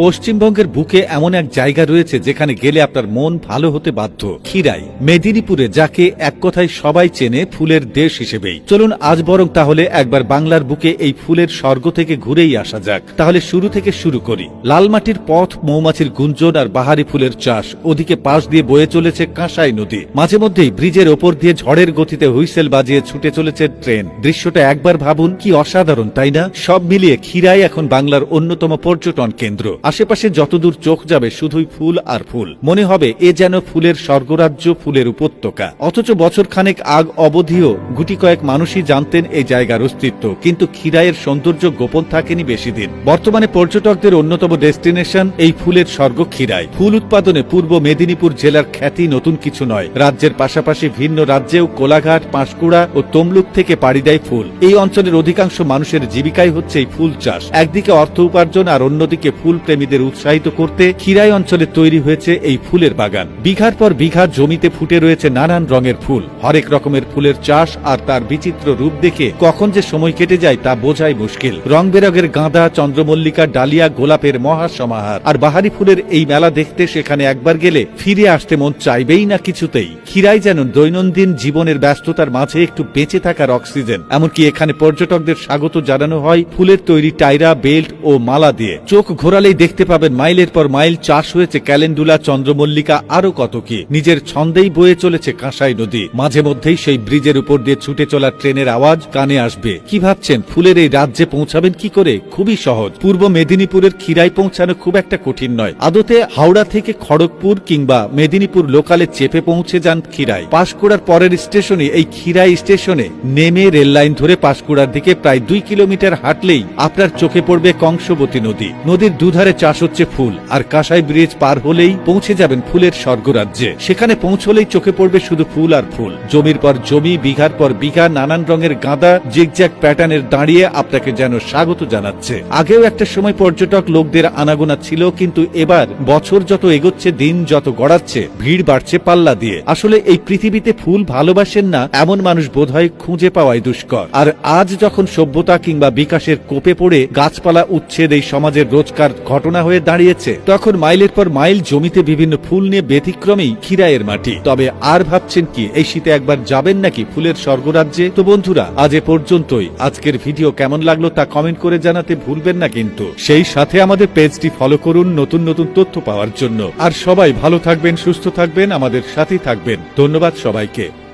পশ্চিমবঙ্গের বুকে এমন এক জায়গা রয়েছে যেখানে গেলে আপনার মন ভালো হতে বাধ্য। খিরাই, মেদিনীপুরে, যাকে এক কথায় সবাই চেনে ফুলের দেশ হিসেবেই। চলুন আজ বরং তাহলে একবার বাংলার বুকে এই ফুলের স্বর্গ থেকে ঘুরেই আসা যাক। তাহলে শুরু থেকে শুরু করি। লালমাটির পথ, মৌমাছির গুঞ্জন আর বাহারি ফুলের চাষ। ওদিকে পাশ দিয়ে বয়ে চলেছে কাঁসাই নদী। মাঝে মধ্যেই ব্রিজের ওপর দিয়ে ঝড়ের গতিতে হুইসেল বাজিয়ে ছুটে চলেছে ট্রেন। দৃশ্যটা একবার ভাবুন, কি অসাধারণ, তাই না? সব মিলিয়ে খিরাই এখন বাংলার অন্যতম পর্যটন কেন্দ্র। আশেপাশে যতদূর চোখ যাবে শুধুই ফুল আর ফুল। মনে হবে এ যেন ফুলের স্বর্গরাজ্য, ফুলের উপত্যকা। অথচ বছর খানেক আগ অবধিও গুটি কয়েক মানুষই জানতেন এই জায়গার অস্তিত্ব। কিন্তু খিরাইয়ের সৌন্দর্য গোপন থাকেনি বেশি দিন। বর্তমানে পর্যটকদের অন্যতম ডেস্টিনেশন এই ফুলের স্বর্গ খিরাই। ফুল উৎপাদনে পূর্ব মেদিনীপুর জেলার খ্যাতি নতুন কিছু নয়। রাজ্যের পাশাপাশি ভিন্ন রাজ্যেও কোলাঘাট, পাঁশকুড়া ও তমলুক থেকে পাড়ি দেয় ফুল। এই অঞ্চলের অধিকাংশ মানুষের জীবিকাই হচ্ছে এই ফুল চাষ। একদিকে অর্থ উপার্জন আর অন্যদিকে ফুল প্রেমীদের উৎসাহিত করতে খিরাই অঞ্চলে তৈরি হয়েছে এই ফুলের বাগান। বিঘার পর বিঘা জমিতে ফুটে রয়েছে নানান রঙের ফুল। হরেক রকমের ফুলের চাষ আর তার বিচিত্র রূপ দেখে কখন যে সময় কেটে যায় তা বোঝাই মুশকিল। রং বেরঙের গাঁদা, চন্দ্রমল্লিকা, ডালিয়া, গোলাপের মহাসমাহার। আর বাহারি ফুলের এই মেলা দেখতে সেখানে একবার গেলে ফিরে আসতে মন চাইবেই না কিছুতেই। খিরাই যেন দৈনন্দিন জীবনের ব্যস্ততার মাঝে একটু বেঁচে থাকার অক্সিজেন। এমনকি এখানে পর্যটকদের স্বাগত জানানো হয় ফুলের তৈরি টাইরা, বেল্ট ও মালা দিয়ে। চোখ ঘোরালেই দেখতে পাবেন মাইলের পর মাইল চাষ হয়েছে ক্যালেন্ডুলা, চন্দ্রমল্লিকা, আরো কত কি। নিজের ছন্দেই বয়ে চলেছে কাঁসাই নদী। মাঝে মধ্যেই সেই ব্রিজের উপর দিয়ে ছুটে চলা ট্রেনের আওয়াজ কানে আসবে। কি ভাবছেন ফুলের এই রাজ্যে পৌঁছাবেন কি করে? খুবই সহজ। পূর্ব মেদিনীপুরের খিরাই পৌঁছানো খুব একটা কঠিন নয়। আদতে হাওড়া থেকে খড়গপুর কিংবা মেদিনীপুর লোকালে চেপে পৌঁছে যান খিরাই। পাঁশকুড়ার পরের স্টেশনে এই খিরাই স্টেশনে নেমে রেল লাইন ধরে পাঁশকুড়ার দিকে প্রায় 2 কিলোমিটার হাঁটলেই আপনার চোখে পড়বে কংসবতী নদী। নদীর দুধারে চাষ হচ্ছে ফুল। আর কাঁসাই ব্রিজ পার হলেই পৌঁছে যাবেন ফুলের স্বর্গরাজ্যে। সেখানে পৌঁছলেই চোখে পড়বে শুধু ফুল আর ফুল। জমির পর জমি, বিঘার পর বিঘা, নানান রঙের গাঁদা জিগজ্যাগ প্যাটার্নের দাঁড়িয়ে আপনাকে যেন স্বাগত জানাচ্ছে। আগেও একটা সময় পর্যটক লোকদের আনাগোনা ছিল, কিন্তু এবার বছর যত এগোচ্ছে, দিন যত গড়াচ্ছে, ভিড় বাড়ছে পাল্লা দিয়ে। আসলে এই পৃথিবীতে ফুল ভালোবাসেন না এমন মানুষ বোধহয় খুঁজে পাওয়াই দুষ্কর। আর আজ যখন সভ্যতা কিংবা বিকাশের কোপে পড়ে গাছপালা উচ্ছেদ এই সমাজের রোজকার ঘটনা হয়ে দাঁড়িয়েছে, তখন মাইলের পর মাইল জমিতে বিভিন্ন ফুল নিয়ে ব্যতিক্রমেই খিরাইয়ের মাটি। তবে আর ভাবছেন কি এই শীতে একবার যাবেন নাকি ফুলের স্বর্গরাজ্যে? তো বন্ধুরা, আজ এ পর্যন্তই। আজকের ভিডিও কেমন লাগলো তা কমেন্ট করে জানাতে ভুলবেন না কিন্তু। সেই সাথে আমাদের পেজটি ফলো করুন নতুন নতুন তথ্য পাওয়ার জন্য। আর সবাই ভালো থাকবেন, সুস্থ থাকবেন, আমাদের সাথেই থাকবেন। ধন্যবাদ সবাইকে।